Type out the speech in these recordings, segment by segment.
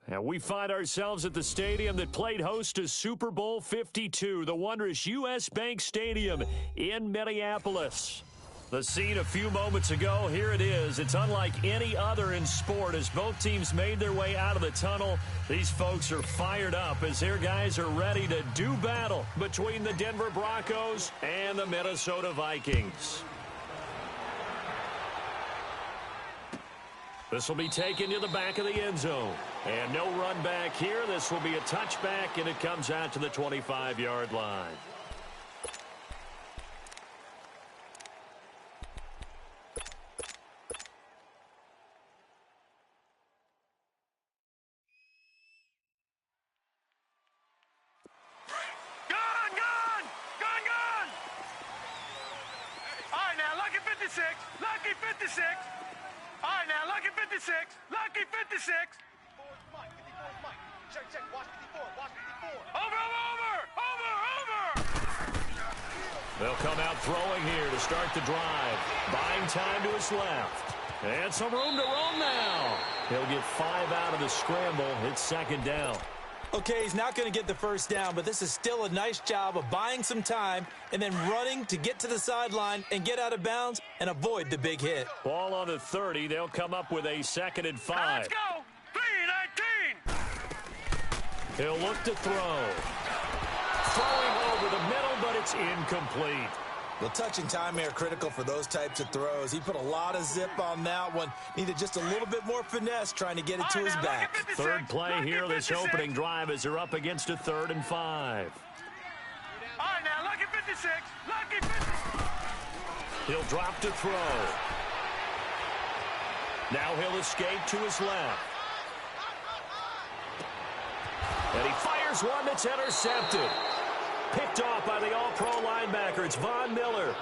And we find ourselves at the stadium that played host to Super Bowl 52, the wondrous U.S. Bank Stadium in Minneapolis. The scene a few moments ago, here it is. It's unlike any other in sport as both teams made their way out of the tunnel. These folks are fired up as their guys are ready to do battle between the Denver Broncos and the Minnesota Vikings. This will be taken to the back of the end zone. And no run back here. This will be a touchback, and it comes out to the 25-yard line. All right, now, lucky 56. Lucky 56. All right, now, lucky 56. Lucky 56. 54 is Mike. 54 is Mike. Check, check. Watch 54. Watch 54. Over, over, over, over. They'll come out throwing here to start the drive. Buying time to his left. And some room to roam now. He'll get 5 out of the scramble. It's second down. Okay, he's not going to get the first down, but this is still a nice job of buying some time and then running to get to the sideline and get out of bounds and avoid the big hit. Ball on the 30. They'll come up with a 2nd and 5. Let's go. 3-19. He'll look to throw. Throwing over the middle, but it's incomplete. Well, touch and timing are critical for those types of throws. He put a lot of zip on that one. Needed just a little bit more finesse trying to get it to his back. Third play here, this opening drive as they're up against a 3rd and 5. All right, now, lucky 56. Lucky 56. He'll drop to throw. Now he'll escape to his left. And he fires one that's intercepted. Picked off by the all-pro linebacker. It's Von Miller.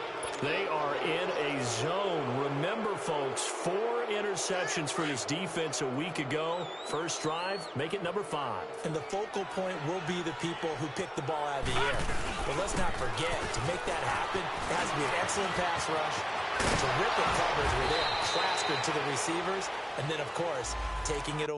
They are in a zone. Remember, folks, 4 interceptions for this defense a week ago. First drive, make it number 5. And the focal point will be the people who pick the ball out of the air. But let's not forget, to make that happen, it has to be an excellent pass rush, terrific coverage where they are plastered to the receivers, and then, of course, taking it away.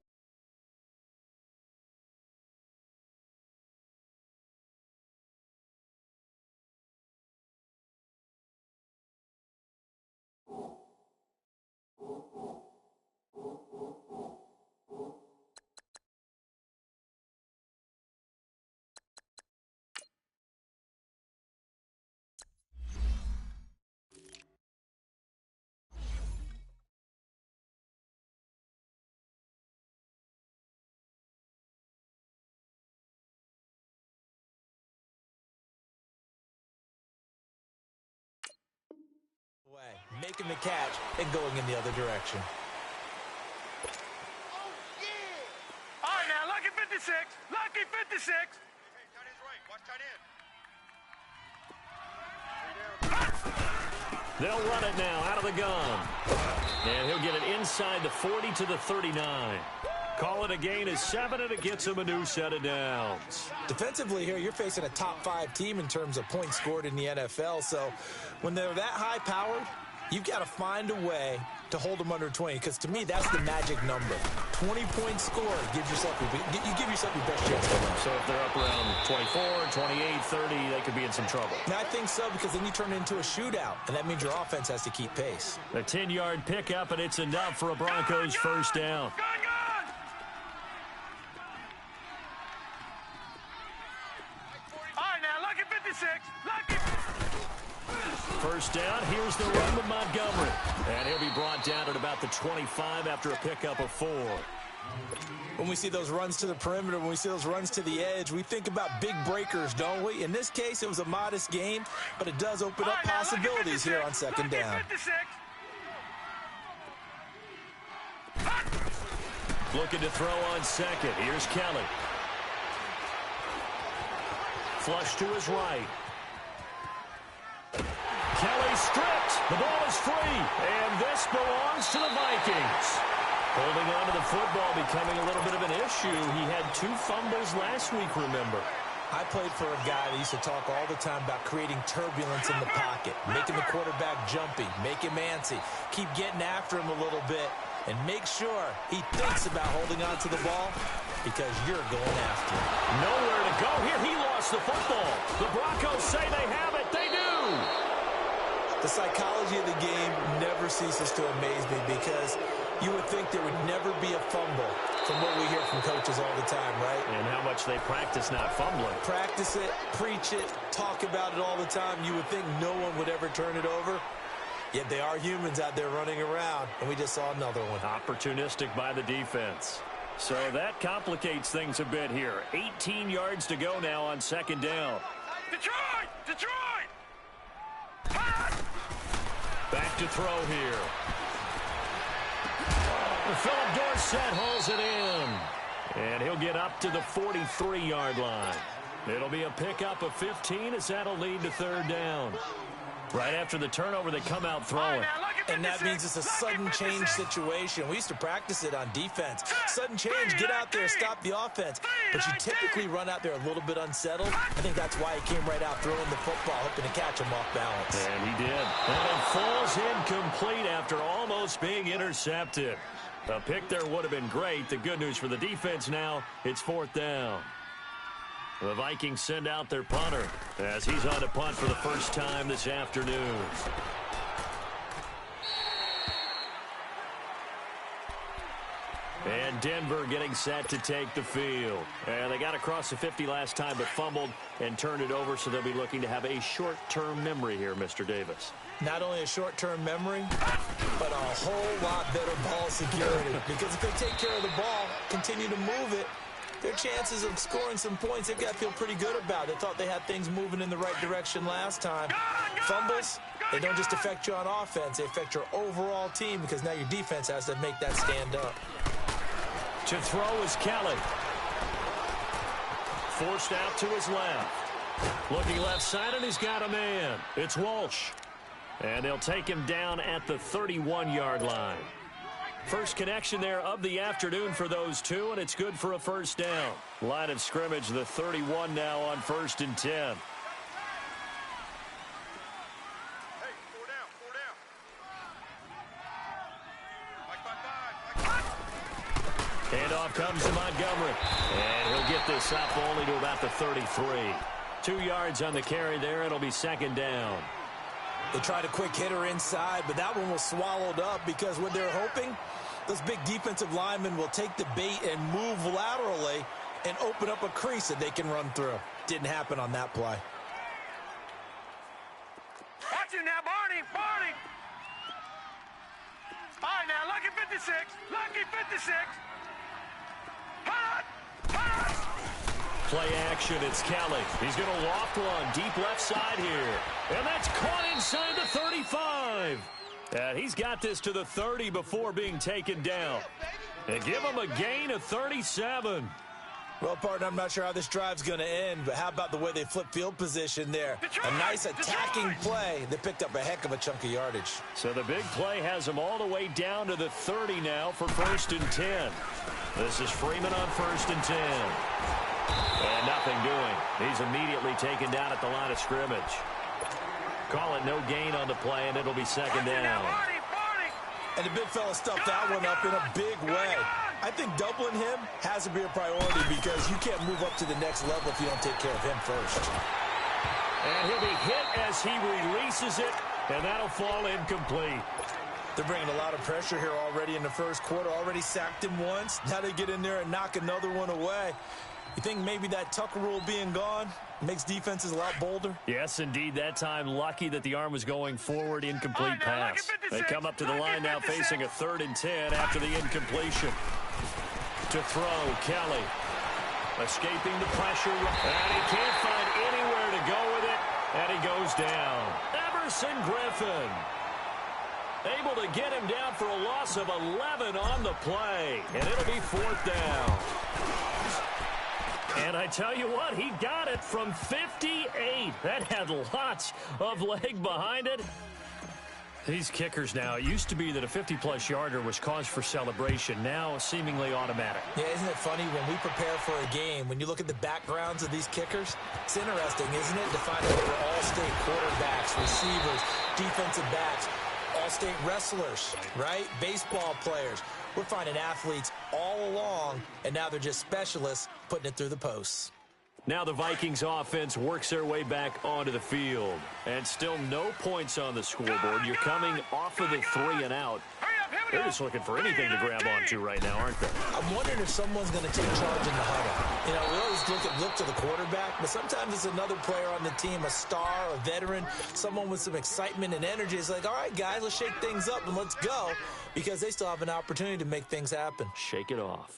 Making the catch and going in the other direction. All right, now, lucky 56. Lucky 56. Hey, tight end's right. Watch tight end. They'll run it now out of the gun. And he'll get it inside the 40 to the 39. Call it a gain of 7, and it gets him a new set of downs. Defensively here, you're facing a top 5 team in terms of points scored in the NFL. So when they're that high-powered, you've got to find a way to hold them under 20, because to me, that's the magic number. 20 points scored gives yourself you give yourself your best chance to win. So if they're up around 24, 28, 30, they could be in some trouble. And I think so, because then you turn it into a shootout, and that means your offense has to keep pace. A 10-yard pickup, and it's enough for a Broncos first down. Gun! All right, now, lucky 56. Lucky. First down, here's the run with Montgomery. And he'll be brought down at about the 25 after a pickup of 4. When we see those runs to the perimeter, when we see those runs to the edge, we think about big breakers, don't we? In this case, it was a modest game, but it does open up possibilities here on second down. Looking to throw on second. Here's Kelly. Flush to his right. Kelly stripped. The ball is free. And this belongs to the Vikings. Holding on to the football becoming a little bit of an issue. He had 2 fumbles last week, remember. I played for a guy that used to talk all the time about creating turbulence in the pocket, making the quarterback jumpy, make him antsy, keep getting after him a little bit, and make sure he thinks about holding on to the ball, because you're going after him. Nowhere to go here. He lost the football. The Broncos say they have it. They do. The psychology of the game never ceases to amaze me, because you would think there would never be a fumble from what we hear from coaches all the time, right? And how much they practice not fumbling. Practice it, preach it, talk about it all the time. You would think no one would ever turn it over. Yet they are humans out there running around, and we just saw another one. Opportunistic by the defense. So that complicates things a bit here. 18 yards to go now on second down. Detroit! Detroit! Back to throw here. Philip Dorsett holds it in. And he'll get up to the 43-yard line. It'll be a pickup of 15 as that'll lead to third down. Right after the turnover, they come out throwing. And that means it's a sudden change situation. We used to practice it on defense. Sudden change, get out there, stop the offense. But you typically run out there a little bit unsettled. I think that's why he came right out throwing the football, hoping to catch him off balance. And he did. And it falls incomplete after almost being intercepted. A pick there would have been great. The good news for the defense now, it's fourth down. The Vikings send out their punter as he's on to punt for the first time this afternoon. And Denver getting set to take the field. And they got across the 50 last time but fumbled and turned it over, so they'll be looking to have a short-term memory here, Mr. Davis. Not only a short-term memory, but a whole lot better ball security. Because if they take care of the ball, continue to move it, their chances of scoring some points, they've got to feel pretty good about it. They thought they had things moving in the right direction last time. Fumbles, they don't just affect you on offense. They affect your overall team because now your defense has to make that stand up. To throw is Kelly. Forced out to his left. Looking left side, and he's got a man. It's Walsh. And they'll take him down at the 31-yard line. First connection there of the afternoon for those two, and it's good for a first down. Line of scrimmage, the 31 now on 1st and 10. Hey, 4 down, 4 down. Mike, 5-5. Handoff comes to Montgomery. And he'll get this up only to about the 33. 2 yards on the carry there. It'll be 2nd down. They tried a quick hitter inside, but that one was swallowed up because what they're hoping, those big defensive linemen will take the bait and move laterally and open up a crease that they can run through. Didn't happen on that play. Watch it now, Barney, Barney. All right, now, lucky 56, lucky 56. Hot, hot. Play action, it's Kelly. He's going to loft one deep left side here. And that's caught inside the 35. And he's got this to the 30 before being taken down. And give him a gain of 37. Well, partner, I'm not sure how this drive's going to end, but how about the way they flip field position there? A nice attacking play. They picked up a heck of a chunk of yardage. So the big play has them all the way down to the 30 now for 1st and 10. This is Freeman on 1st and 10. And nothing doing. He's immediately taken down at the line of scrimmage. Call it no gain on the play, and it'll be 2nd down. And the big fella stuffed that one up in a big way. I think doubling him has to be a priority because you can't move up to the next level if you don't take care of him first. And he'll be hit as he releases it, and that'll fall incomplete. They're bringing a lot of pressure here already in the first quarter. Already sacked him once. Now they get in there and knock another one away. You think maybe that Tucker rule being gone makes defenses a lot bolder? Yes, indeed. That time, lucky that the arm was going forward, incomplete pass. They come up to the line now facing a 3rd and 10 after the incompletion. To throw, Kelly. Escaping the pressure. And he can't find anywhere to go with it. And he goes down. Emerson Griffin. Able to get him down for a loss of 11 on the play. And it'll be 4th down. And I tell you what, he got it from 58. That had lots of leg behind it. These kickers now, it used to be that a 50-plus yarder was cause for celebration. Now, seemingly automatic. Yeah, isn't it funny when we prepare for a game, when you look at the backgrounds of these kickers, it's interesting, isn't it, to find out they were all-state quarterbacks, receivers, defensive backs, all-state wrestlers, right? Baseball players. We're finding athletes all along, and now they're just specialists putting it through the posts. Now the Vikings offense works their way back onto the field. And still no points on the scoreboard. You're coming off of the 3 and out. They're just looking for anything to grab onto right now, aren't they? I'm wondering if someone's going to take charge in the huddle. You know, we always look to the quarterback, but sometimes it's another player on the team, a star, a veteran, someone with some excitement and energy. It's like, all right, guys, let's shake things up and let's go, because they still have an opportunity to make things happen. Shake it off.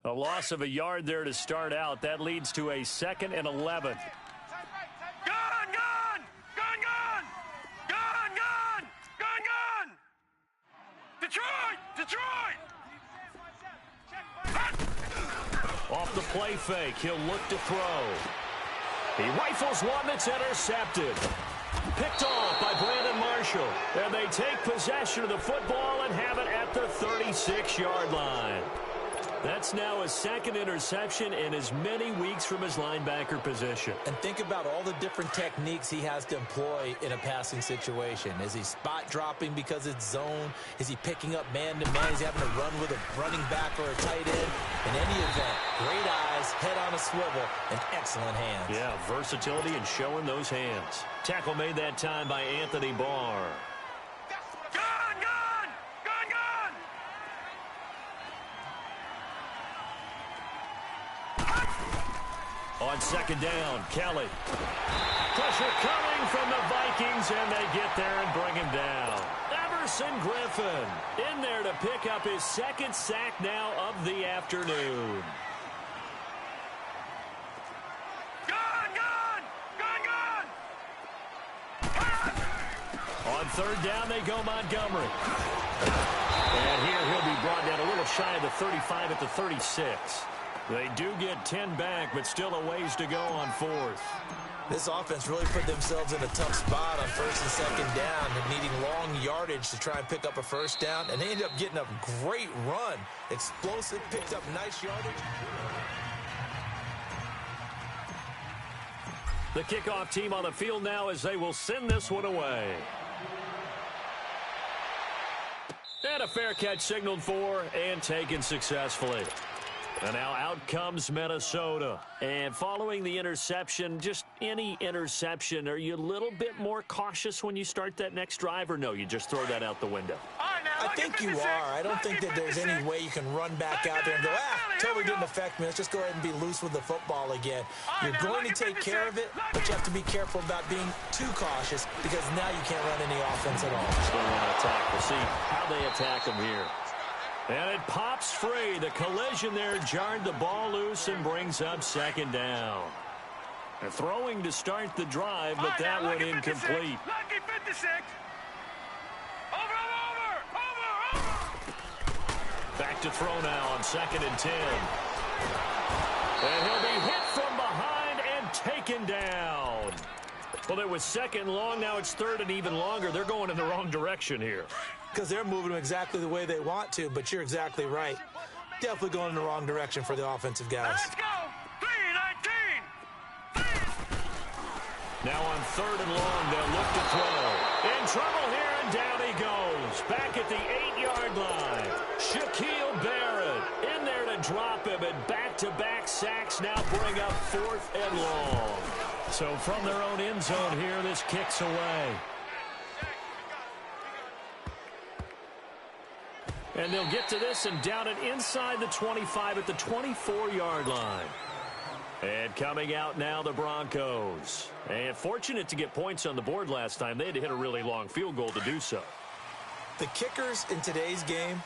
A loss of a yard there to start out. That leads to a 2nd and 11. Detroit! Off the play fake, he'll look to throw. He rifles one that's intercepted. Picked off by Brandon Marshall. And they take possession of the football and have it at the 36-yard line. That's now a 2nd interception in as many weeks from his linebacker position. And think about all the different techniques he has to employ in a passing situation. Is he spot dropping because it's zone? Is he picking up man-to-man? Is he having to run with a running back or a tight end? In any event, great eyes, head on a swivel, and excellent hands. Yeah, versatility and showing those hands. Tackle made that time by Anthony Barr. Go! On second down, Kelly. Pressure coming from the Vikings, and they get there and bring him down. Everson Griffin in there to pick up his second sack now of the afternoon. On third down, they go Montgomery. And here he'll be brought down a little shy of the 35 at the 36. They do get 10 back, but still a ways to go on fourth. This offense really put themselves in a tough spot on first and second down and needing long yardage to try and pick up a first down. And they ended up getting a great run. Explosive, picked up nice yardage. The kickoff team on the field now as they will send this one away. And a fair catch signaled for and taken successfully. And now out comes Minnesota. And following the interception, just any interception, are you a little bit more cautious when you start that next drive, or no, you just throw that out the window? I think you are. I don't think that there's any way you can run back out there and go, totally didn't affect me. Let's just go ahead and be loose with the football again. You're going to take care of it, but you have to be careful about being too cautious because now you can't run any offense at all. Still want to attack. We'll see how they attack him here. And it pops free. The collision there jarred the ball loose and brings up second down. They're throwing to start the drive, but that one incomplete. Lucky 56. Over. Back to throw now on second and 10. And he'll be hit from behind and taken down. Well, it was second long. Now it's third and even longer. They're going in the wrong direction here. Because they're moving them exactly the way they want to, but you're exactly right. Definitely going in the wrong direction for the offensive guys. Let's go. 3-19. Now on third and long, they'll look to throw. In trouble here, and down he goes. Back at the 8-yard line. Shaquille Barrett in there to drop him, and back-to-back sacks now bring up fourth and long. So from their own end zone here, this kicks away. And they'll get to this and down it inside the 25 at the 24-yard line. And coming out now, the Broncos. And fortunate to get points on the board last time. They had to hit a really long field goal to do so. The kickers in today's game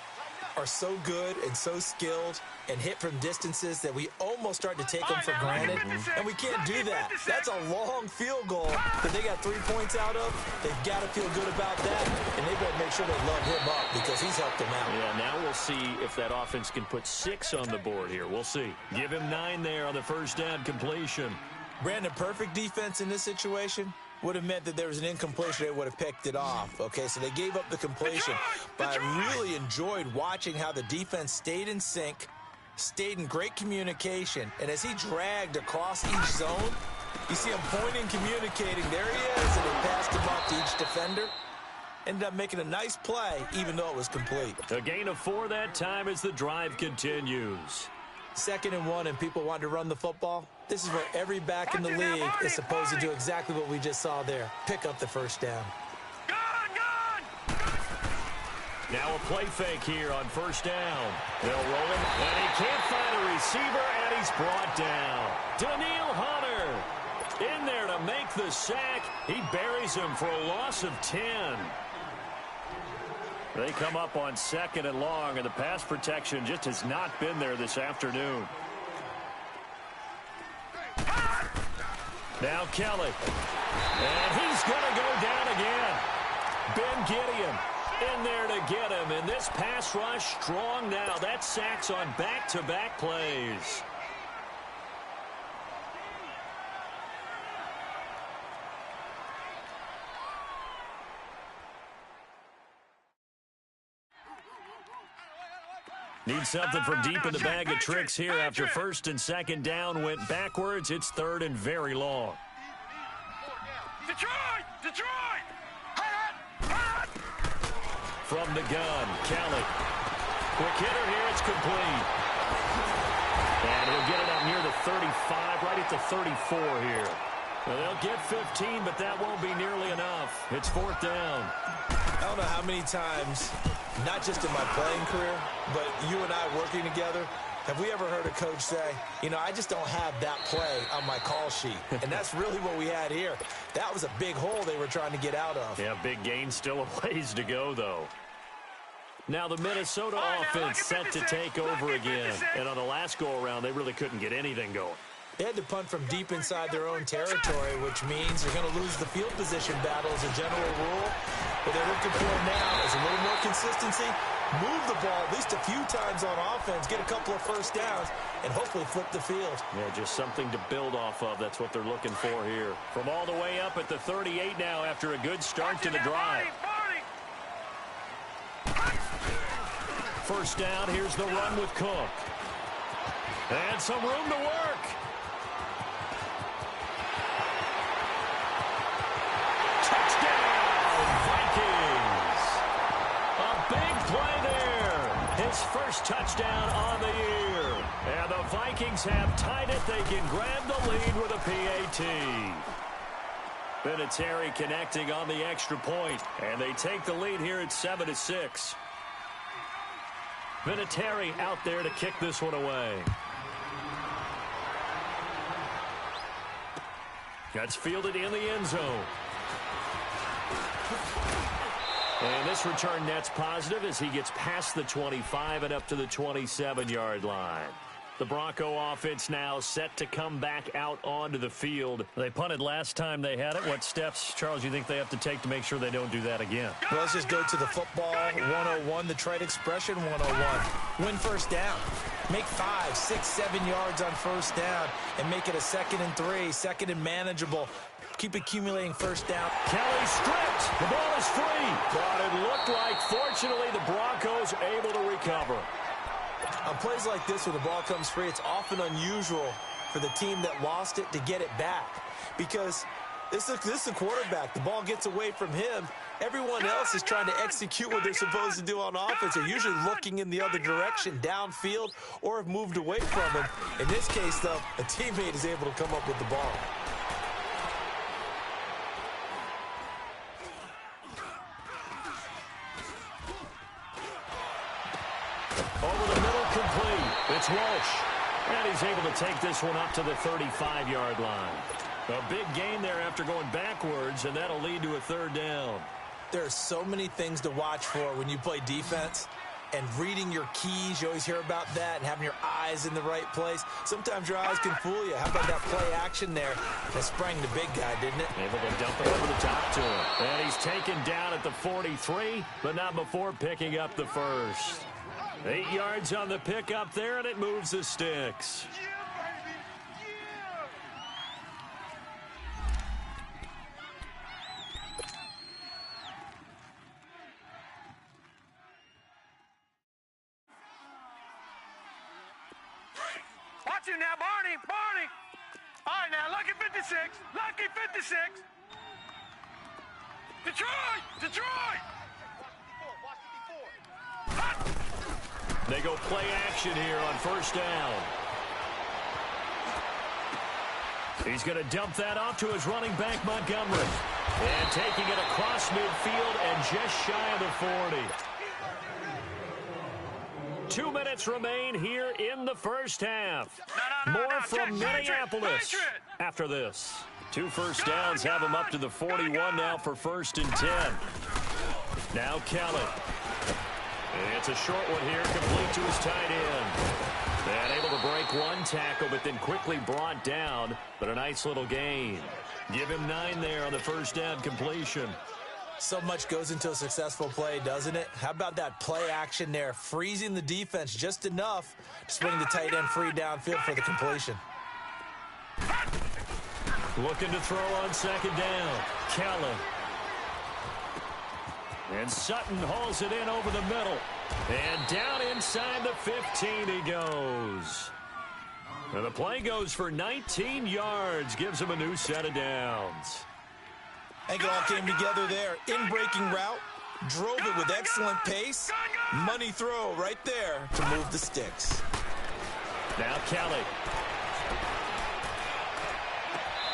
are so good and so skilled and hit from distances that we almost start to take them for granted, and we can't do that. That's a long field goal that they got 3 points out of. They've got to feel good about that, and they better make sure they love him up because he's helped them out. Yeah, now we'll see if that offense can put 6 on the board here. We'll see. Give him 9 there on the first down completion. Brandon, perfect defense in this situation would have meant that there was an incompletion. They would have picked it off. Okay, so they gave up the completion. But I really enjoyed watching how the defense stayed in sync, stayed in great communication. And as he dragged across each zone, you see him pointing, communicating. There he is, and he passed him off to each defender. Ended up making a nice play, even though it was complete. A gain of 4 that time as the drive continues. 2nd and 1, and people want to run the football. This is where every back in the league is supposed to do exactly what we just saw there. Pick up the first down. Now a play fake here on first down. They'll roll him, and he can't find a receiver, and he's brought down. Daniil Hunter in there to make the sack. He buries him for a loss of 10. They come up on 2nd and long, and the pass protection just has not been there this afternoon. Now Kelly. And he's going to go down again. Ben Gideon in there to get him. And this pass rush strong now. That sacks on back-to-back plays. Need something from deep in the bag of tricks here after 1st and 2nd down went backwards. It's 3rd and very long. Detroit! From the gun, Kelly. Quick hitter here, it's complete. And he'll get it up near the 35, right at the 34 here. Well, they'll get 15, but that won't be nearly enough. It's 4th down. I don't know how many times, not just in my playing career, but you and I working together, Have we ever heard a coach say, you know, I just don't have that play on my call sheet? And that's really what we had here. That was a big hole they were trying to get out of. Yeah, big gain, still a ways to go, though. Now the Minnesota offense set to take over again. And on the last go-around, they really couldn't get anything going. They had to punt from deep inside their own territory, which means they're going to lose the field position battle as a general rule. What they're looking for now is a little more consistency, move the ball at least a few times on offense, get a couple of first downs, and hopefully flip the field. Yeah, just something to build off of. That's what they're looking for here. From all the way up at the 38 now after a good start to the drive. First down, here's the run with Cook. And some room to work. Vikings. A big play there. His first touchdown on the year. And the Vikings have tied it. They can grab the lead with a PAT. Vinatieri connecting on the extra point. And they take the lead here at 7-6. Vinatieri out there to kick this one away. That's fielded in the end zone. And this return net's positive as he gets past the 25 and up to the 27-yard line. The Bronco offense now set to come back out onto the field. They punted last time they had it. What steps, Charles, you think they have to take to make sure they don't do that again? Well, let's just go to the football 101, the trade expression 101. Win first down. Make 5, 6, 7 yards on first down and make it a 2nd and 3, second and manageable. Keep accumulating first down. Kelly stripped. The ball is free. But it looked like, fortunately, the Broncos able to recover. On plays like this where the ball comes free, it's often unusual for the team that lost it to get it back. Because this is a quarterback. The ball gets away from him. Everyone else is trying to execute what they're supposed to do on offense. They're usually looking in the other direction, downfield, or have moved away from him. In this case, though, a teammate is able to come up with the ball. Over the middle, complete. It's Walsh. And he's able to take this one up to the 35-yard line. A big gain there after going backwards, and that'll lead to a third down. There are so many things to watch for when you play defense. And reading your keys, you always hear about that, and having your eyes in the right place. Sometimes your eyes can fool you. How about that play action there? That sprang the big guy, didn't it? Able to dump it over the top to him. And he's taken down at the 43, but not before picking up the first. 8 yards on the pickup there, and it moves the sticks. Watch it now, Barney, Barney. All right, now, lucky 56, lucky 56. Detroit, Detroit. They go play action here on first down. He's going to dump that off to his running back, Montgomery. And taking it across midfield and just shy of the 40. 2 minutes remain here in the first half. More from Minneapolis after this. 2 first downs have him up to the 41 now for 1st and 10. Now Kelly. It's a short one here, complete to his tight end. And able to break one tackle, but then quickly brought down. But a nice little gain. Give him 9 there on the first down completion. So much goes into a successful play, doesn't it? How about that play action there, freezing the defense just enough to swing the tight end free downfield for the completion. Looking to throw on second down. Kelly. And Sutton hauls it in over the middle. And down inside the 15 he goes. And the play goes for 19 yards. Gives him a new set of downs. I think it all came together there. In-breaking route. Drove it with excellent pace. Money throw right there to move the sticks. Now Kelly.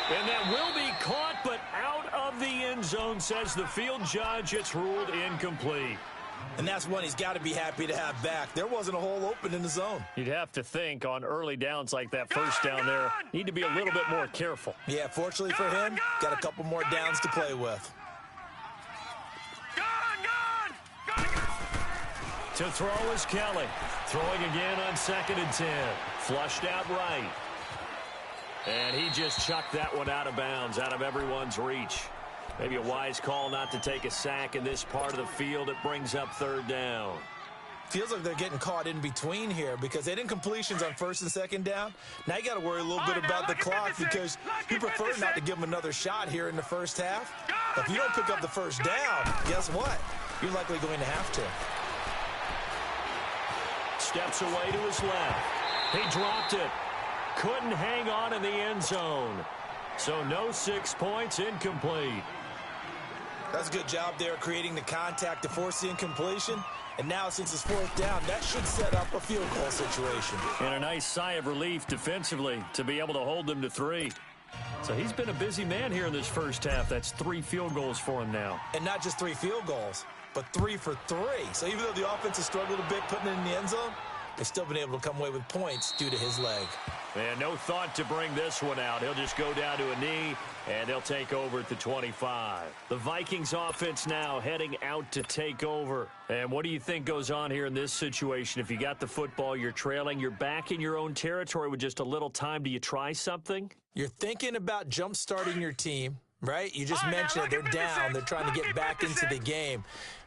And that will be caught, but out of the end zone, says the field judge. It's ruled incomplete. And that's one he's got to be happy to have back. There wasn't a hole open in the zone. You'd have to think on early downs like that first down there, need to be a little bit more careful. Yeah, fortunately for him, got a couple more downs to play with. To throw is Kelly. Throwing again on 2nd and 10. Flushed out right. And he just chucked that one out of bounds, out of everyone's reach. Maybe a wise call not to take a sack in this part of the field. It brings up 3rd down. Feels like they're getting caught in between here because they didn't completions on 1st and 2nd down. Now you got to worry a little bit about the clock because you prefer not to give them another shot here in the first half. If you don't pick up the first down, guess what? You're likely going to have to. Steps away to his left. He dropped it. Couldn't hang on in the end zone. So no 6 points, incomplete. That's a good job there creating the contact to force the incompletion. And now since it's 4th down, that should set up a field goal situation. And a nice sigh of relief defensively to be able to hold them to 3. So he's been a busy man here in this first half. That's 3 field goals for him now. And not just 3 field goals, but 3 for 3. So even though the offense has struggled a bit putting it in the end zone, they've still been able to come away with points due to his leg. And no thought to bring this one out. He'll just go down to a knee, and they'll take over at the 25. The Vikings offense now heading out to take over. And what do you think goes on here in this situation? If you got the football, you're trailing, you're back in your own territory with just a little time. Do you try something? You're thinking about jump-starting your team, right? You just mentioned it. They're down. They're trying to get back into the game.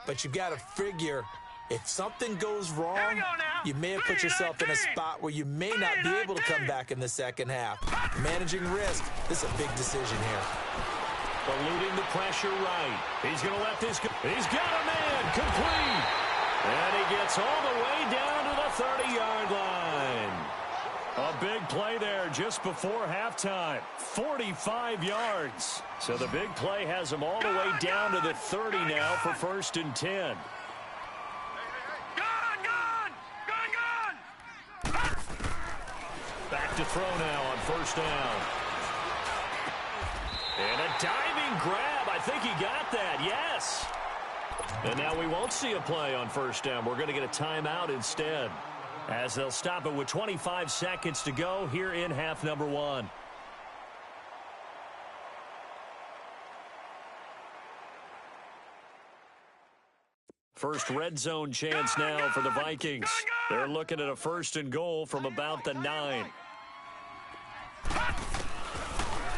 But you've got to figure if something goes wrong, you may have put yourself in a spot where you may not be able to come back in the second half. Managing risk, this is a big decision here. Eluding the pressure right. He's going to let this go. He's got a man complete. And he gets all the way down to the 30-yard line. A big play there just before halftime. 45 yards. So the big play has him all the way down to the 30 now for 1st and 10. Back to throw now on 1st down. And a diving grab. I think he got that. Yes. And now we won't see a play on 1st down. We're going to get a timeout instead, as they'll stop it with 25 seconds to go here in half number 1. First red zone chance now for the Vikings. They're looking at a 1st and goal from about the 9.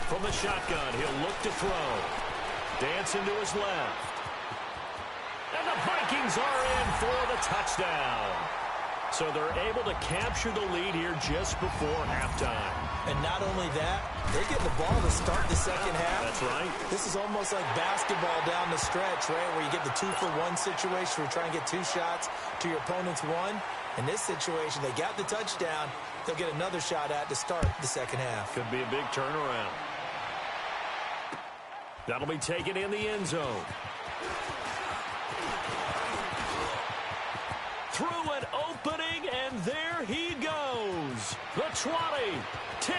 From the shotgun, he'll look to throw. Dancing to his left. And the Vikings are in for the touchdown. So they're able to capture the lead here just before halftime. And not only that, they're getting the ball to start the second half. That's right. This is almost like basketball down the stretch, right, where you get the 2-for-1 situation where you're trying to get 2 shots to your opponent's 1. In this situation, they got the touchdown. They'll get another shot at to start the second half. Could be a big turnaround. That'll be taken in the end zone. Through an opening, and there he goes. The 20, 10,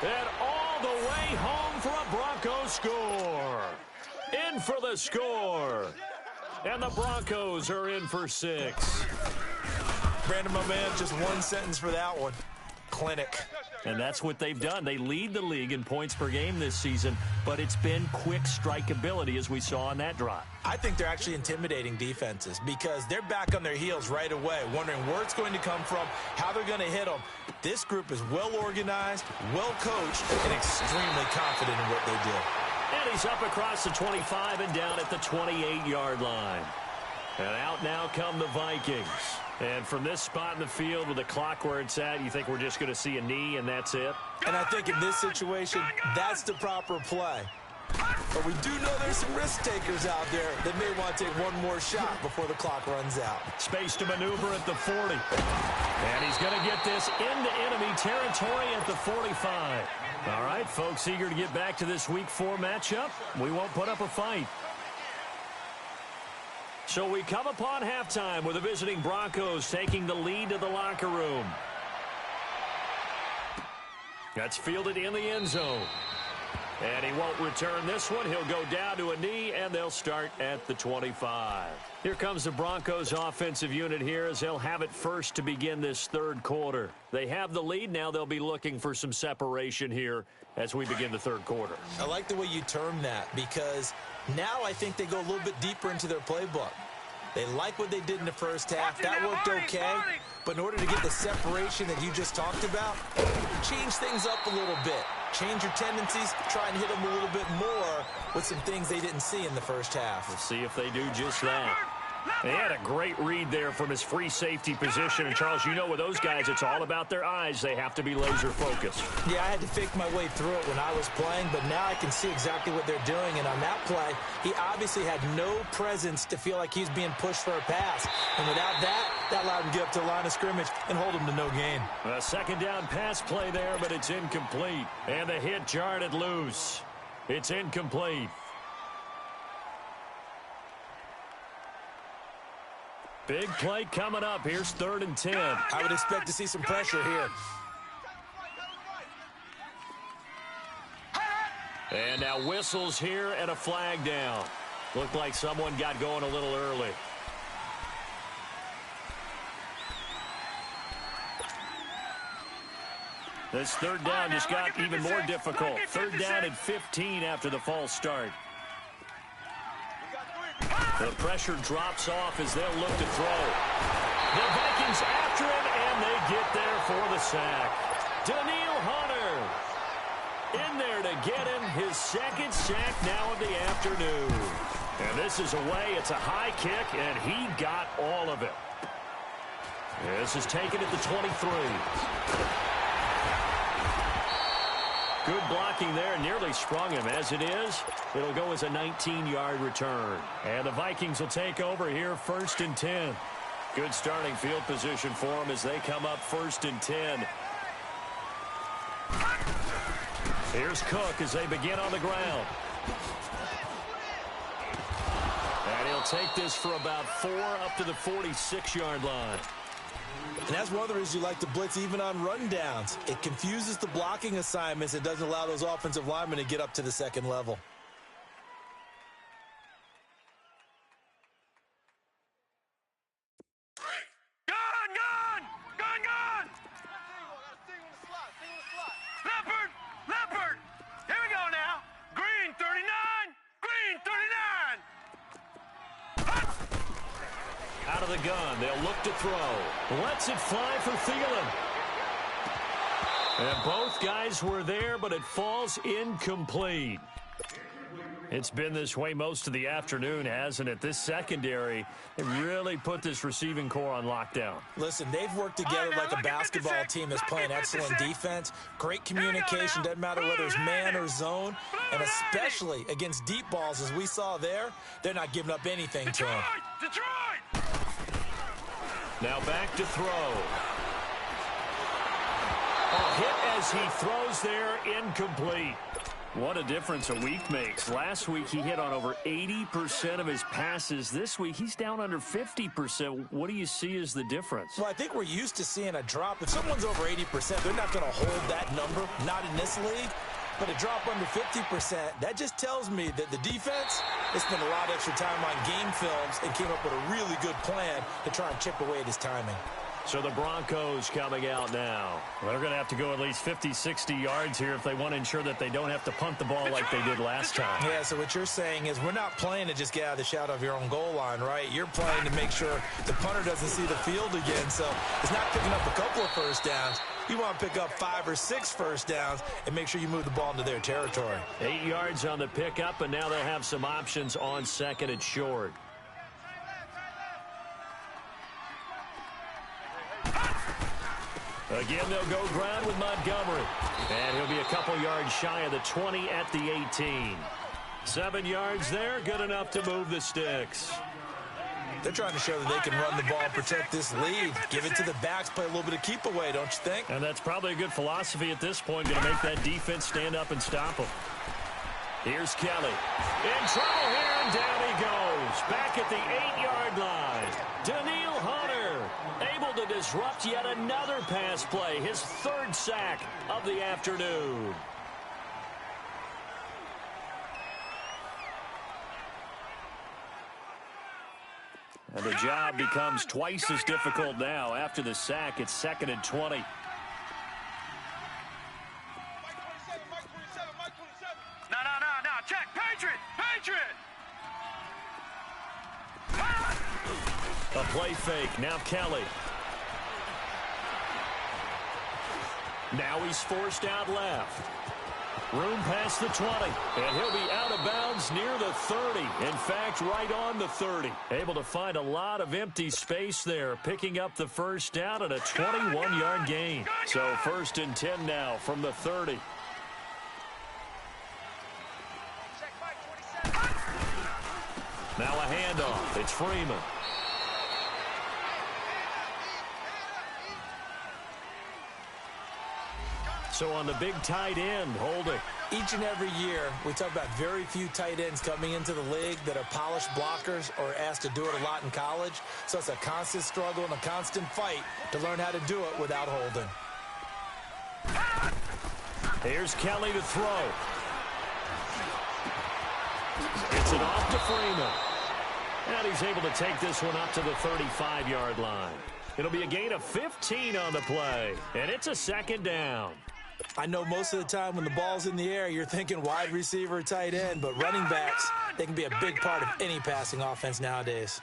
and all the way home for a Broncos score. In for the score. And the Broncos are in for 6. Brandon, my man, just one sentence for that one. Clinic. And that's what they've done. They lead the league in points per game this season, but it's been quick strikeability as we saw on that drive. I think they're actually intimidating defenses because they're back on their heels right away, wondering where it's going to come from, how they're going to hit them. This group is well organized, well coached, and extremely confident in what they do. And he's up across the 25 and down at the 28-yard line. And out now come the Vikings. And from this spot in the field with the clock where it's at, you think we're just going to see a knee and that's it? And I think in this situation, that's the proper play. But we do know there's some risk takers out there that may want to take one more shot before the clock runs out. Space to maneuver at the 40. And he's going to get this into enemy territory at the 45. All right, folks, eager to get back to this Week 4 matchup. We won't put up a fight. So we come upon halftime with the visiting Broncos taking the lead to the locker room. That's fielded in the end zone. And he won't return this one. He'll go down to a knee, and they'll start at the 25. Here comes the Broncos offensive unit here as they'll have it first to begin this third quarter. They have the lead. Now they'll be looking for some separation here as we begin the third quarter. I like the way you term that because now I think they go a little bit deeper into their playbook. They like what they did in the first half. That worked okay. But in order to get the separation that you just talked about, change things up a little bit. Change your tendencies, try and hit them a little bit more with some things they didn't see in the first half. We'll see if they do just that. They had a great read there from his free safety position. And, Charles, you know with those guys, it's all about their eyes. They have to be laser focused. Yeah, I had to fake my way through it when I was playing, but now I can see exactly what they're doing. And on that play, he obviously had no presence to feel like he's being pushed for a pass. And without that, that allowed him to get up to the line of scrimmage and hold him to no gain. A second down pass play there, but it's incomplete. And the hit jarred it loose. It's incomplete. Big play coming up. Here's 3rd and 10. I would expect to see some pressure here. And now whistles here and a flag down. Looked like someone got going a little early. This third down just got even more difficult. 3rd down and 15 after the false start. The pressure drops off as they'll look to throw. The Vikings after him, and they get there for the sack. Daniil Hunter in there to get him his 2nd sack now of the afternoon. And this is away. It's a high kick, and he got all of it. This is taken at the 23. Good blocking there, nearly sprung him. As it is, it'll go as a 19-yard return. And the Vikings will take over here 1st and 10. Good starting field position for them as they come up 1st and 10. Here's Cook as they begin on the ground. And he'll take this for about 4 up to the 46-yard line. And that's one of the reasons you like to blitz even on rundowns. It confuses the blocking assignments. It doesn't allow those offensive linemen to get up to the 2nd level. Gun! Leopard! Here we go now. Green 39! Out of the gun, they'll look to throw. Lets it fly for Thielen. And both guys were there, but it falls incomplete. It's been this way most of the afternoon, hasn't it? This secondary, they really put this receiving core on lockdown. Listen, they've worked together like a basketball team that's playing excellent defense. Great communication, doesn't matter whether it's man or zone. And especially against deep balls, as we saw there, they're not giving up anything to them. Detroit! Now back to throw. A hit as he throws there, incomplete. What a difference a week makes. Last week he hit on over 80% of his passes. This week he's down under 50%. What do you see as the difference? Well, I think we're used to seeing a drop. If someone's over 80%, they're not going to hold that number, not in this league. But a drop under 50%, that just tells me that the defense has spent a lot of extra time on game films and came up with a really good plan to try and chip away at his timing. So the Broncos coming out now. Well, they're going to have to go at least 50, 60 yards here if they want to ensure that they don't have to punt the ball like they did last time. Yeah, so what you're saying is we're not playing to just get out of the shadow of your own goal line, right? You're playing to make sure the punter doesn't see the field again. So it's not picking up a couple of first downs. You want to pick up 5 or 6 first downs and make sure you move the ball into their territory. 8 yards on the pickup, and now they'll have some options on 2nd and short. Again, they'll go ground with Montgomery. And he'll be a couple yards shy of the 20 at the 18. 7 yards there, good enough to move the sticks. They're trying to show that they can run the ball and protect this lead. Give it to the backs, play a little bit of keep away, don't you think? And that's probably a good philosophy at this point, going to make that defense stand up and stop them. Here's Kelly. In trouble here, and down he goes. Back at the 8-yard line. Daniil Hunter able to disrupt yet another pass play. His 3rd sack of the afternoon. And the job becomes twice as difficult now. After the sack, it's 2nd and 20. Mike 27, Mike 27. No. Check. Patriot. A play fake. Now Kelly. Now he's forced out left. Room past the 20. And he'll be out of bounds near the 30. In fact, right on the 30. Able to find a lot of empty space there. Picking up the first down and a 21-yard gain. So 1st and 10 now from the 30. Now a handoff. It's Freeman. So on the big tight end, Holding. Each and every year, we talk about very few tight ends coming into the league that are polished blockers or asked to do it a lot in college. So it's a constant struggle and a constant fight to learn how to do it without holding. Here's Kelly to throw. It's it off to Freeman. And he's able to take this one up to the 35-yard line. It'll be a gain of 15 on the play. And it's a 2nd down. I know most of the time when the ball's in the air, you're thinking wide receiver, tight end, but running backs, they can be a big part of any passing offense nowadays.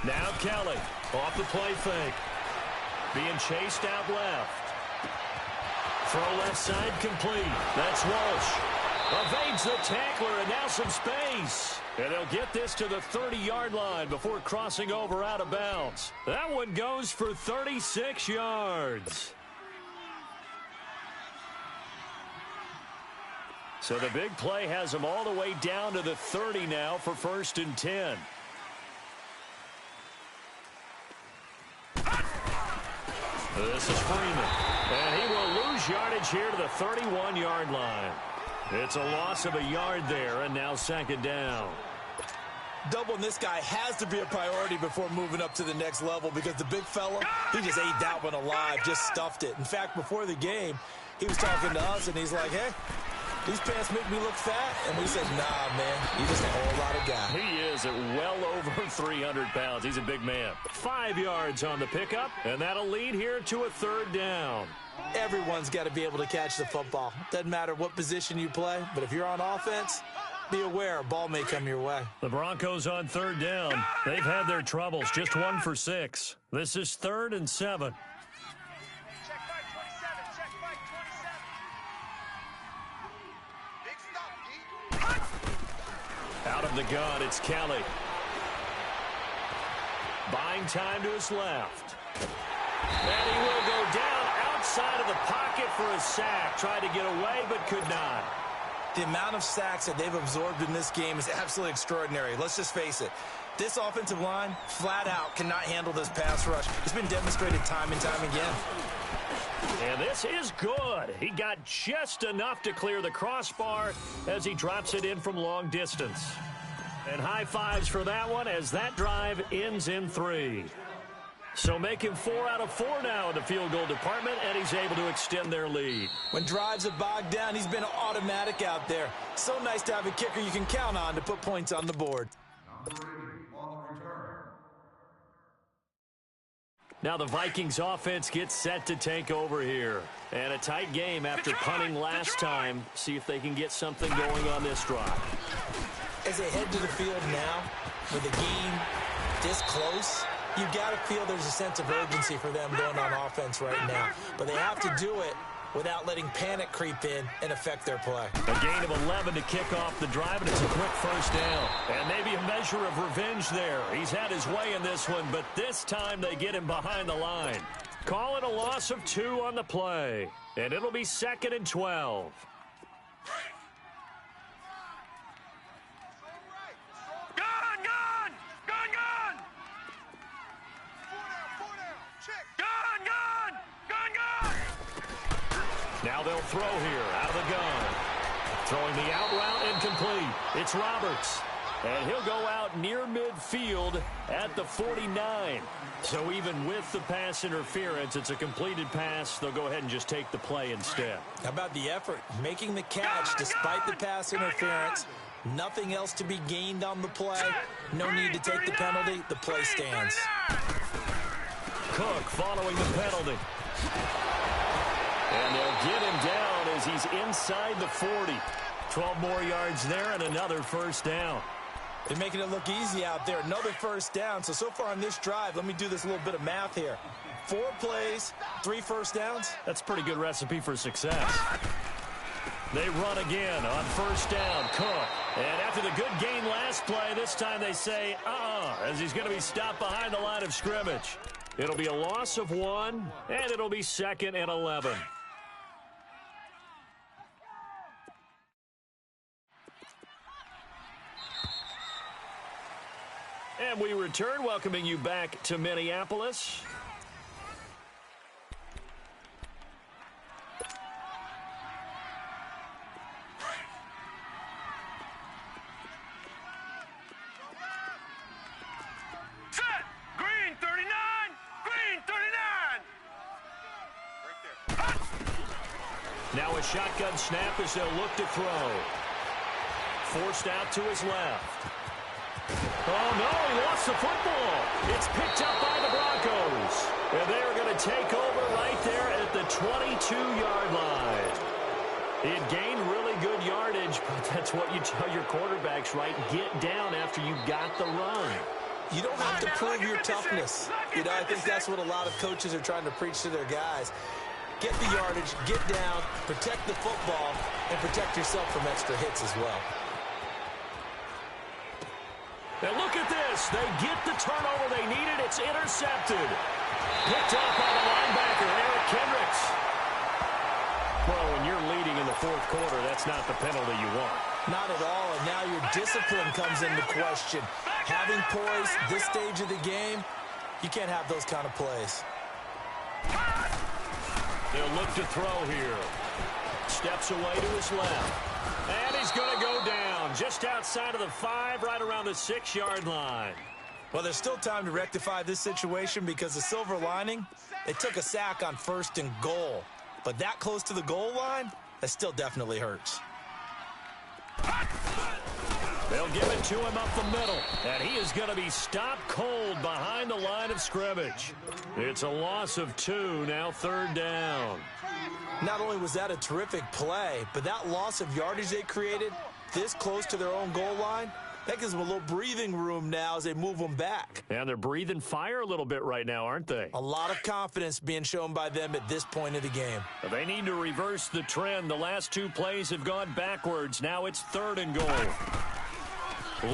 Now Kelly off the play fake. Being chased out left. Throw left side complete. That's Walsh. Evades the tackler and now some space. And they'll get this to the 30-yard line before crossing over out of bounds. That one goes for 36 yards. So the big play has them all the way down to the 30 now for 1st and 10. This is Freeman. And he will lose yardage here to the 31-yard line. It's a loss of a yard there, and now 2nd down. Doubling this guy has to be a priority before moving up to the next level because the big fella, he just ate that one alive, just stuffed it. In fact, before the game, he was talking to us, and he's like, hey, these pants make me look fat. And we said, nah, man, you're just a whole lot of guy. He is at well over 300 pounds. He's a big man. 5 yards on the pickup, and that'll lead here to a 3rd down. Everyone's got to be able to catch the football. Doesn't matter what position you play, but if you're on offense, be aware a ball may come your way. The Broncos on 3rd down. They've had their troubles, just 1 for 6. This is 3rd and 7. Check Mike 27. Check Mike 27. Big stop, D. Out of the gun, it's Kelly. Buying time to his left. And he will go down outside of the pocket for a sack. Tried to get away, but could not. The amount of sacks that they've absorbed in this game is absolutely extraordinary. Let's just face it. This offensive line, flat out, cannot handle this pass rush. It's been demonstrated time and time again. And this is good. He got just enough to clear the crossbar as he drops it in from long distance. And high fives for that one as that drive ends in 3. So make him 4 out of 4 now in the field goal department, and he's able to extend their lead. When drives are bogged down, he's been automatic out there. So nice to have a kicker you can count on to put points on the board. Now the Vikings offense gets set to take over here. And a tight game after punting last time. See if they can get something going on this drive. As they head to the field now, with the game this close, you got to feel there's a sense of urgency for them going on offense right now. But they have to do it without letting panic creep in and affect their play. A gain of 11 to kick off the drive, and it's a quick first down. And maybe a measure of revenge there. He's had his way in this one, but this time they get him behind the line. Call it a loss of 2 on the play. And it'll be 2nd and 12. Now they'll throw here out of the gun. Throwing the out route incomplete. It's Roberts. And he'll go out near midfield at the 49. So even with the pass interference, it's a completed pass. They'll go ahead and just take the play instead. How about the effort? Making the catch despite the pass interference. Nothing else to be gained on the play. No need to take the penalty. The play stands. Cook following the penalty. And they'll get him down as he's inside the 40. 12 more yards there and another first down. They're making it look easy out there. Another first down. So far on this drive, let me do this little bit of math here. 4 plays, 3 first downs. That's a pretty good recipe for success. They run again on first down. Cook. And after the good gain last play, this time they say, as he's going to be stopped behind the line of scrimmage. It'll be a loss of 1, and it'll be 2nd and 11. And we return, welcoming you back to Minneapolis. Set! Green 39! Green 39! Right there. Now a shotgun snap as they'll look to throw. Forced out to his left. Oh, no, he lost the football. It's picked up by the Broncos. And they are going to take over right there at the 22-yard line. It gained really good yardage, but that's what you tell your quarterbacks, right? Get down after you got the run. You don't have to prove your toughness. You know, I think that's what a lot of coaches are trying to preach to their guys. Get the yardage, get down, protect the football, and protect yourself from extra hits as well. And look at this. They get the turnover they needed. It's intercepted. Picked up by the linebacker, Eric Kendricks. Well, when you're leading in the 4th quarter, that's not the penalty you want. Not at all, and now your discipline comes into question. Having poise this stage of the game, you can't have those kind of plays. They'll look to throw here. Steps away to his left. And he's going to go down just outside of the 5, right around the 6-yard line. Well, there's still time to rectify this situation because the silver lining, they took a sack on 1st and goal. But that close to the goal line, that still definitely hurts. They'll give it to him up the middle. And he is going to be stopped cold behind the line of scrimmage. It's a loss of 2, now 3rd down. Not only was that a terrific play, but that loss of yardage they created this close to their own goal line, that gives them a little breathing room now as they move them back. And they're breathing fire a little bit right now, aren't they? A lot of confidence being shown by them at this point of the game. They need to reverse the trend. The last 2 plays have gone backwards. Now it's 3rd and goal.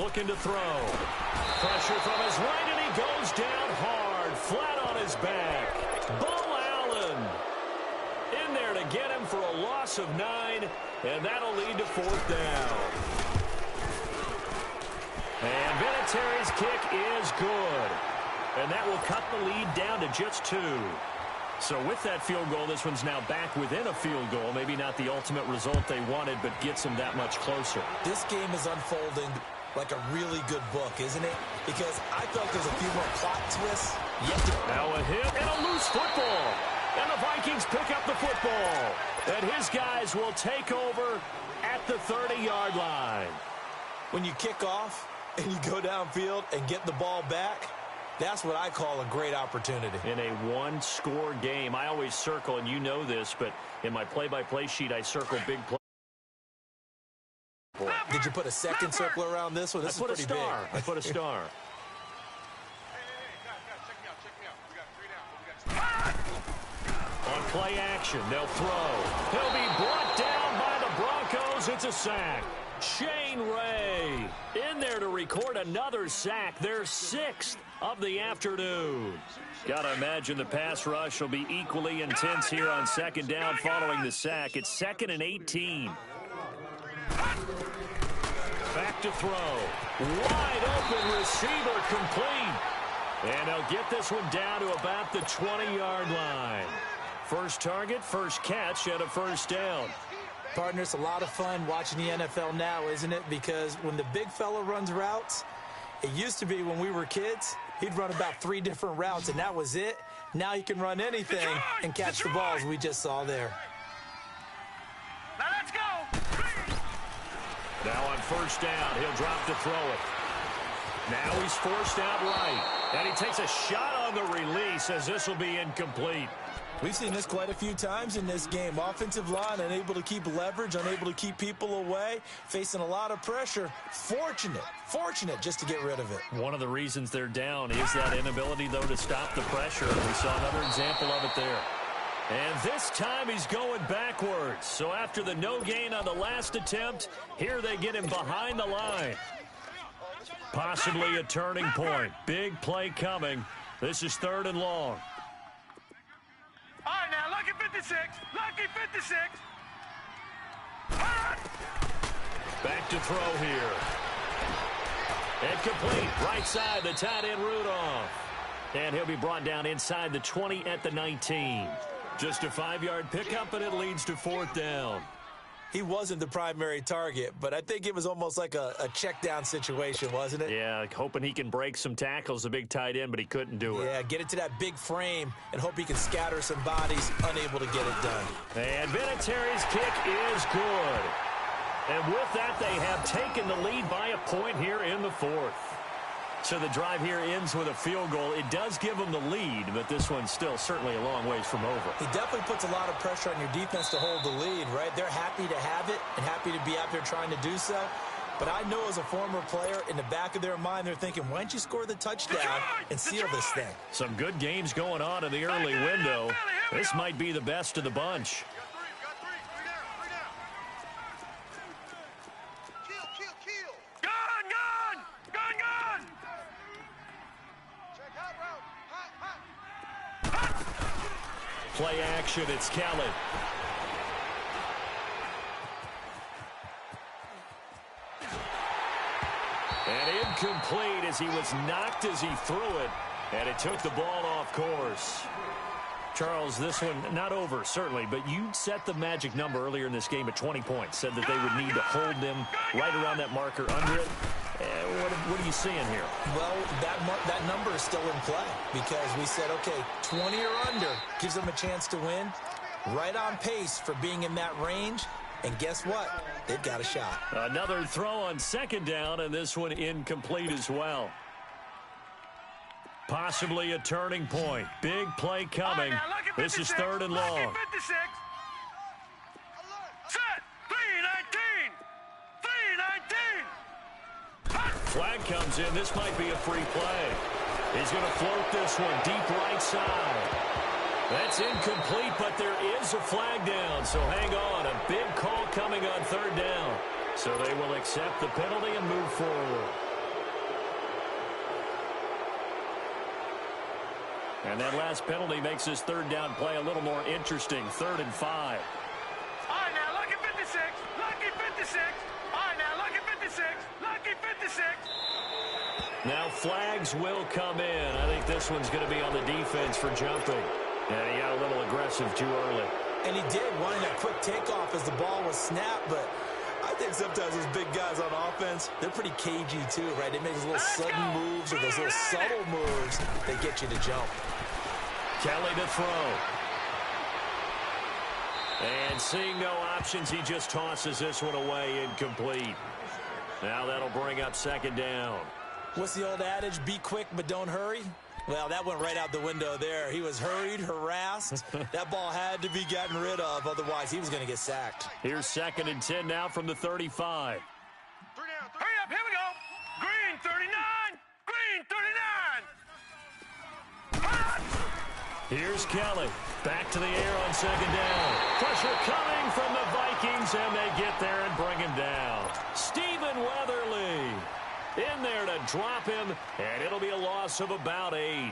Looking to throw. Pressure from his right, and he goes down hard, flat on his back. Bo Allen in there to get him for a loss of 9, and that'll lead to 4th down. And Vinatieri's kick is good. And that will cut the lead down to just 2. So with that field goal, this one's now back within a field goal. Maybe not the ultimate result they wanted, but gets them that much closer. This game is unfolding like a really good book, isn't it? Because I felt there's a few more plot twists yet to... Now a hit and a loose football. And the Vikings pick up the football. And his guys will take over at the 30-yard line. When you kick off and you go downfield and get the ball back, that's what I call a great opportunity. In a one-score game, I always circle, and you know this, but in my play-by-play sheet, I circle big play. Did you put a second circle around this one? This is pretty big. I put a star. On play action, they'll throw. He'll be brought down by the Broncos. It's a sack. Shane Ray in there to record another sack, their 6th of the afternoon. Got to imagine the pass rush will be equally intense here on 2nd down following the sack. It's 2nd and 18. Back to throw. Wide open receiver complete. And they'll get this one down to about the 20-yard line. First target, first catch, and a first down. Partner, it's a lot of fun watching the NFL now, isn't it? Because when the big fella runs routes, it used to be when we were kids, he'd run about 3 different routes, and that was it. Now he can run anything and catch the balls we just saw there. Now let's go. Now on first down, he'll drop to throw it. Now he's forced out right. And he takes a shot on the release as this will be incomplete. We've seen this quite a few times in this game. Offensive line unable to keep leverage, unable to keep people away, facing a lot of pressure. Fortunate just to get rid of it. One of the reasons they're down is that inability, though, to stop the pressure. We saw another example of it there. And this time he's going backwards. So after the no gain on the last attempt, here they get him behind the line. Possibly a turning point. Big play coming. This is 3rd and long. All right, now, lucky 56. Lucky 56. Back to throw here. And complete. Right side, the tight end Rudolph. And he'll be brought down inside the 20 at the 19. Just a 5-yard pickup, and it leads to 4th down. He wasn't the primary target, but I think it was almost like a check down situation, wasn't it? Yeah, hoping he can break some tackles, the big tight end, but he couldn't do it. Yeah, get it to that big frame and hope he can scatter some bodies, unable to get it done. And Vinatieri's kick is good. And with that, they have taken the lead by a point here in the 4th. So the drive here ends with a field goal. It does give them the lead, but this one's still certainly a long ways from over. He definitely puts a lot of pressure on your defense to hold the lead, right? They're happy to have it and happy to be out there trying to do so. But I know as a former player, in the back of their mind, they're thinking, why don't you score the touchdown and seal this thing? Some good games going on in the early window. This might be the best of the bunch. Play action, it's Kelly. And incomplete as he was knocked as he threw it. And it took the ball off course. Charles, this one not over, certainly, but you set the magic number earlier in this game at 20 points. Said that they would need to hold them right around that marker under it. What are you seeing here? Well, that number is still in play because we said, okay, 20 or under gives them a chance to win. Right on pace for being in that range. And guess what? They've got a shot. Another throw on 2nd down, and this one incomplete as well. Possibly a turning point. Big play coming. This is 3rd and long. Set. 319. 319. Flag comes in. This might be a free play. He's going to float this one deep right side. That's incomplete, but there is a flag down, so hang on. A big call coming on 3rd down. So they will accept the penalty and move forward. And that last penalty makes this 3rd down play a little more interesting. 3rd and 5. All right, now, lucky 56. Lucky 56. All right, now, lucky 56. Lucky 56. Now flags will come in. I think this one's going to be on the defense for jumping. And he got a little aggressive too early. And he did wanting a quick takeoff as the ball was snapped, but I think sometimes those big guys on offense, they're pretty cagey too, right? They make those little sudden moves or those little subtle moves that get you to jump. Kelly to throw. And seeing no options, he just tosses this one away, incomplete. Now that'll bring up 2nd down. What's the old adage? Be quick, but don't hurry. Well, that went right out the window there. He was hurried, harassed. That ball had to be gotten rid of, otherwise he was going to get sacked. Here's 2nd and 10 now from the 35. Hurry up, here we go. Green 39. Green 39. Here's Kelly. Back to the air on 2nd down. Pressure coming from the Vikings, and they get there and bring him down. Stephen Weatherly in there to drop him, and it'll be a loss of about 8.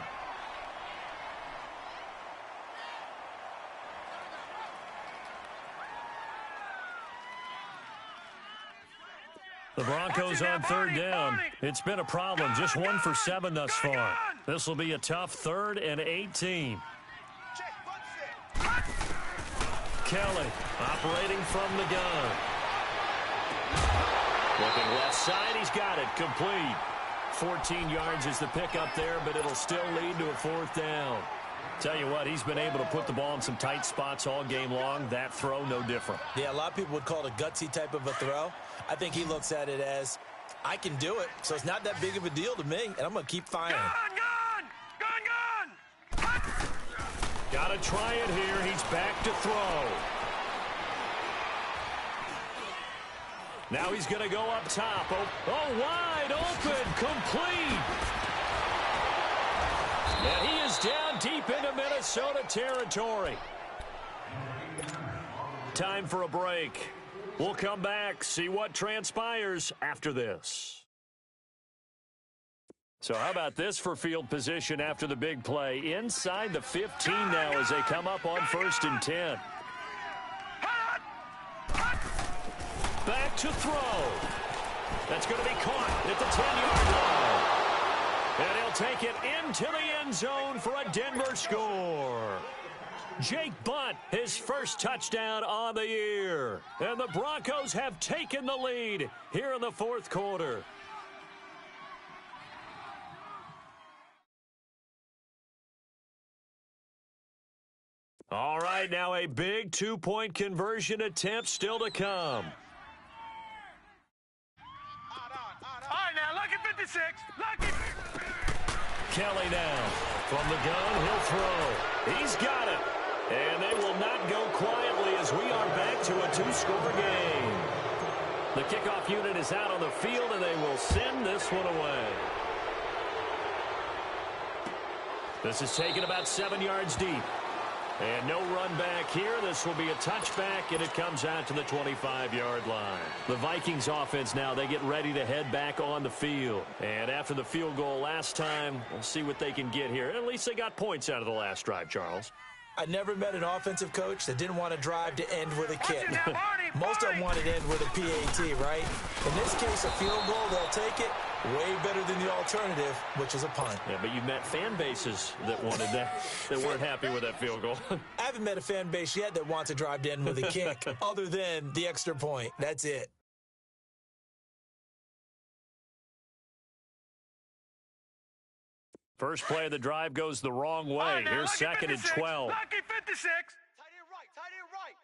The Broncos on 3rd down. It's been a problem. Just 1 for 7 thus far. This will be a tough 3rd and 18. Kelly operating from the gun. Looking left side, he's got it, complete. 14 yards is the pickup there, but it'll still lead to a 4th down. Tell you what, he's been able to put the ball in some tight spots all game long. That throw, no different. Yeah, a lot of people would call it a gutsy type of a throw. I think he looks at it as, I can do it, so it's not that big of a deal to me, and I'm going to keep firing. Gun! Got to try it here. He's back to throw. Now he's going to go up top. Oh, wide open, complete. And he is down deep into Minnesota territory. Time for a break. We'll come back, see what transpires after this. So how about this for field position after the big play? Inside the 15 now as they come up on 1st and 10. Back to throw. That's going to be caught at the 10-yard line. And he'll take it into the end zone for a Denver score. Jake Butt, his first touchdown on the year. And the Broncos have taken the lead here in the 4th quarter. All right, now a big 2-point conversion attempt still to come. All right, now, lucky 56. Lucky. Kelly now. From the gun, he'll throw. He's got it. And they will not go quietly as we are back to a 2-score game. The kickoff unit is out on the field, and they will send this one away. This is taken about 7 yards deep. And no run back here. This will be a touchback, and it comes out to the 25-yard line. The Vikings offense now, they get ready to head back on the field. And after the field goal last time, we'll see what they can get here. At least they got points out of the last drive, Charles. I never met an offensive coach that didn't want to drive to end with a kick. Most of them want to end with a PAT, right? In this case, a field goal, they'll take it. Way better than the alternative, which is a punt. Yeah, but you've met fan bases that wanted that, that weren't happy with that field goal. I haven't met a fan base yet that wants to drive to end with a kick, other than the extra point. That's it. First play of the drive goes the wrong way. Right, here's 2nd and 12. Lucky 56. Tight end right, tight end right.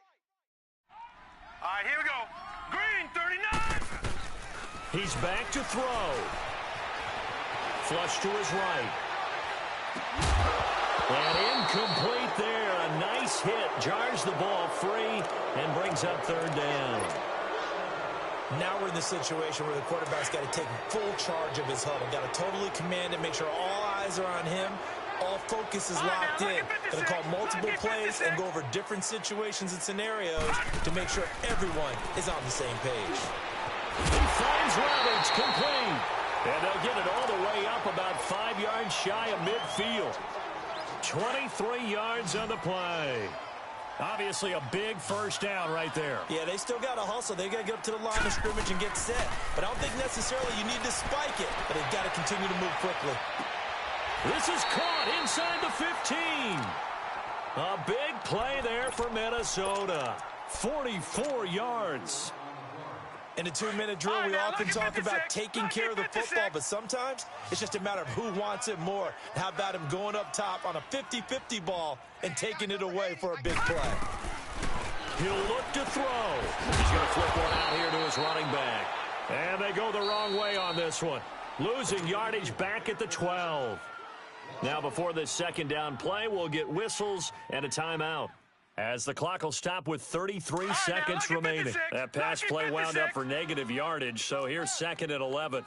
All right, here we go. Green, 39. He's back to throw. Flush to his right. And incomplete there. A nice hit. Jars the ball free and brings up 3rd down. Now we're in the situation where the quarterback's got to take full charge of his huddle. Got to totally command it, make sure all eyes are on him. All focus is locked in. Going to call multiple plays and go over different situations and scenarios to make sure everyone is on the same page. He finds Roberts, complete. And they'll get it all the way up about 5 yards shy of midfield. 23 yards on the play. Obviously a big first down right there. Yeah, they still got to hustle. They got to get up to the line of scrimmage and get set. But I don't think necessarily you need to spike it. But they've got to continue to move quickly. This is caught inside the 15. A big play there for Minnesota. 44 yards. In a 2-minute drill, we often talk about taking care of the football, but sometimes it's just a matter of who wants it more. How about him going up top on a 50-50 ball and taking it away for a big play? He'll look to throw. He's going to flip one out here to his running back. And they go the wrong way on this one. Losing yardage back at the 12. Now before this 2nd down play, we'll get whistles and a timeout. As the clock will stop with 33 seconds remaining. That pass play wound up for negative yardage, so here's 2nd and 11.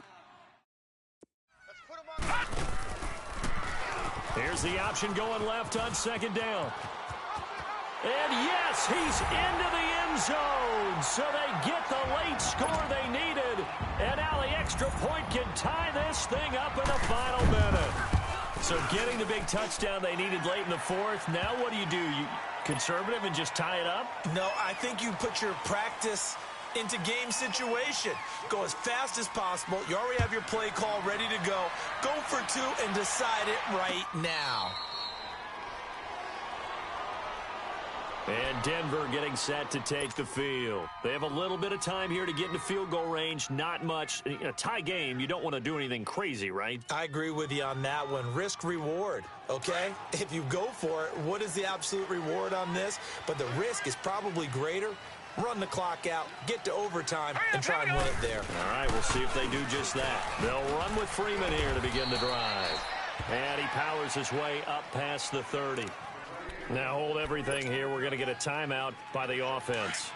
Here's the option going left on 2nd down. And yes, he's into the end zone, so they get the late score they needed. And now the extra point can tie this thing up in the final minute. So getting the big touchdown they needed late in the 4th. Now what do? You conservative and just tie it up? No, I think you put your practice into game situation. Go as fast as possible. You already have your play call ready to go. Go for 2 and decide it right now. And Denver getting set to take the field. They have a little bit of time here to get into field goal range. Not much. In a tie game, you don't want to do anything crazy, right? I agree with you on that one. Risk reward, okay? If you go for it, what is the absolute reward on this? But the risk is probably greater. Run the clock out, get to overtime, and try and win it there. All right, we'll see if they do just that. They'll run with Freeman here to begin the drive. And he powers his way up past the 30. Now hold everything here. We're going to get a timeout by the offense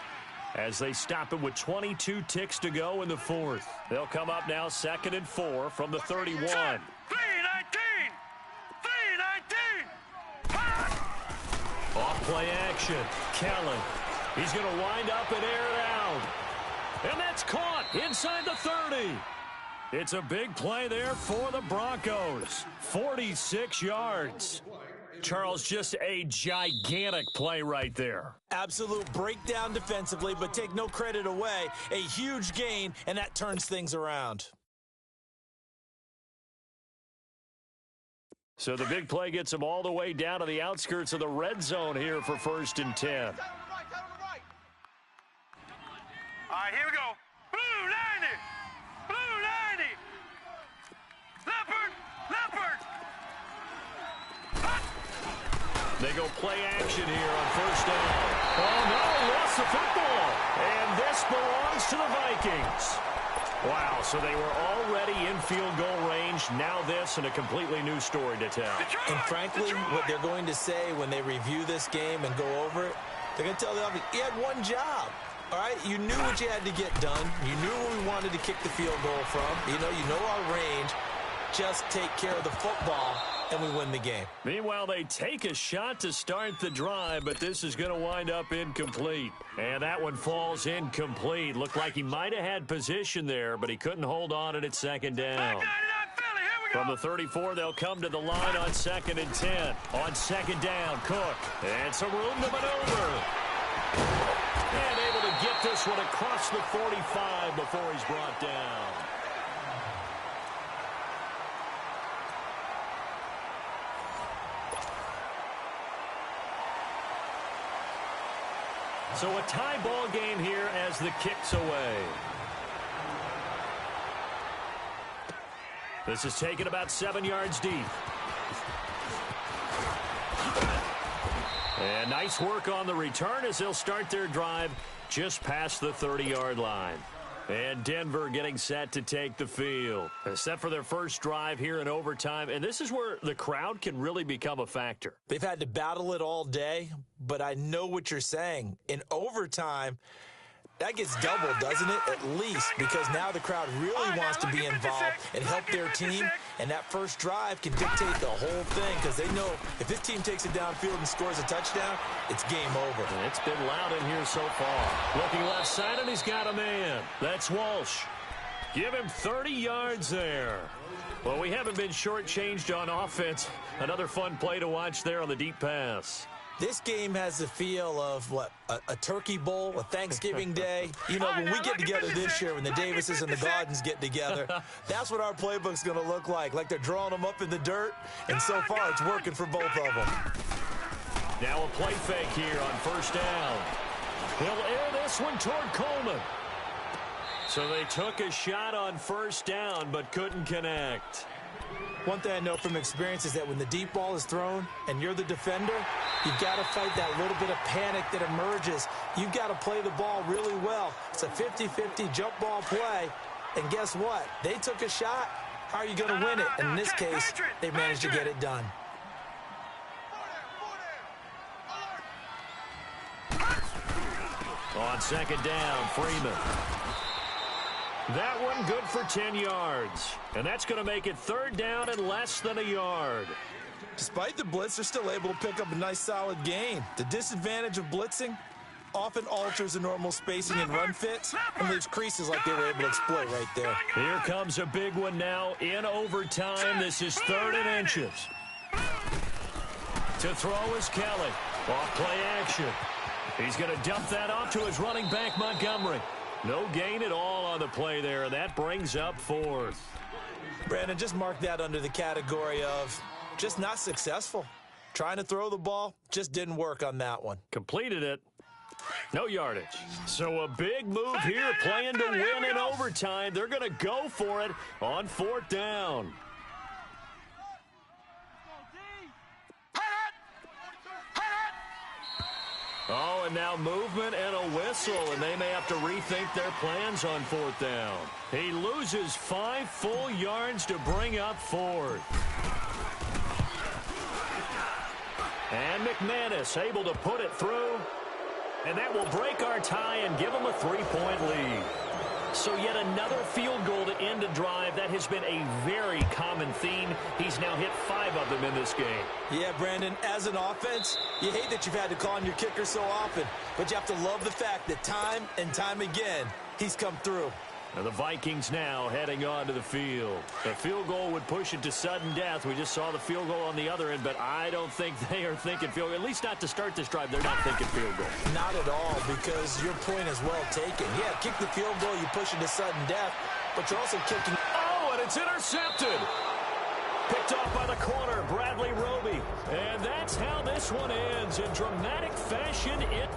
as they stop it with 22 ticks to go in the fourth. They'll come up now 2nd and 4 from the 31. 3-19! 3-19! Off play action. Kelly. He's going to wind up and air it out. And that's caught inside the 30. It's a big play there for the Broncos. 46 yards. Charles, just a gigantic play right there. Absolute breakdown defensively, but take no credit away. A huge gain, and that turns things around. So the big play gets him all the way down to the outskirts of the red zone here for 1st and 10. All right, here we go. Blue 90! Blue 90! Leopard! Leopard! They go play action here on 1st down. Oh, no, lost the football. And this belongs to the Vikings. Wow, so they were already in field goal range. Now this and a completely new story to tell. And frankly, what they're going to say when they review this game and go over it, they're going to tell the offense, you had one job. All right, you knew what you had to get done. You knew where we wanted to kick the field goal from. You know our range. Just take care of the football, and we win the game. Meanwhile, they take a shot to start the drive, but this is going to wind up incomplete. And that one falls incomplete. Looked like he might have had position there, but he couldn't hold on at 2nd down. From the 34, they'll come to the line on 2nd and 10. On 2nd down, Cook. And some room to maneuver. And able to get this one across the 45 before he's brought down. So a tie ball game here as the kick's away. This is taken about 7 yards deep. And nice work on the return as they'll start their drive just past the 30-yard line. And Denver getting set to take the field. Set for their first drive here in overtime. And this is where the crowd can really become a factor. They've had to battle it all day, but I know what you're saying. In overtime, that gets doubled, doesn't it? At least, because now the crowd really wants to be involved and help their team. And that first drive can dictate the whole thing because they know if this team takes it downfield and scores a touchdown, it's game over. And it's been loud in here so far. Looking left side, and he's got a man. That's Walsh. Give him 30 yards there. Well, we haven't been shortchanged on offense. Another fun play to watch there on the deep pass. This game has the feel of, what, a turkey bowl, a Thanksgiving day. When we get together this year, when the Davises and the Gardens get together, that's what our playbook's going to look like they're drawing them up in the dirt, and so far it's working for both of them. Now a play fake here on 1st down. He'll air this one toward Coleman. So they took a shot on 1st down, but couldn't connect. One thing I know from experience is that when the deep ball is thrown and you're the defender, you've got to fight that little bit of panic that emerges. You've got to play the ball really well. It's a 50-50 jump ball play. And guess what? They took a shot. How are you going to win it? And in this case, they managed to get it done. On 2nd down, Freeman. That one good for 10 yards. And that's going to make it 3rd down and less than a yard. Despite the blitz, they're still able to pick up a nice solid gain. The disadvantage of blitzing often alters the normal spacing and run fits and leaves creases like they were able to exploit right there. Here comes a big one now in overtime. This is 3rd and inches. To throw is Kelly. Off play action. He's going to dump that off to his running back, Montgomery. No gain at all on the play there, and that brings up 4th. Brandon, just mark that under the category of just not successful. Trying to throw the ball just didn't work on that one. Completed it. No yardage. So a big move here, playing to win in overtime. They're going to go for it on 4th down. Oh, and now movement and a whistle, and they may have to rethink their plans on 4th down. He loses 5 full yards to bring up 4th. And McManus able to put it through. And that will break our tie and give them a 3-point lead. So yet another field goal to end a drive. That has been a very common theme. He's now hit 5 of them in this game. Yeah, Brandon, as an offense, you hate that you've had to call on your kicker so often, but you have to love the fact that time and time again, he's come through. Now the Vikings now heading onto the field. The field goal would push it to sudden death. We just saw the field goal on the other end, but I don't think they are thinking field goal. At least not to start this drive. They're not thinking field goal. Not at all, because your point is well taken. Yeah, kick the field goal, you push it to sudden death, but you're also kicking. Oh, and it's intercepted. Picked off by the corner, Bradley Roby. And that's how this one ends. In dramatic fashion, it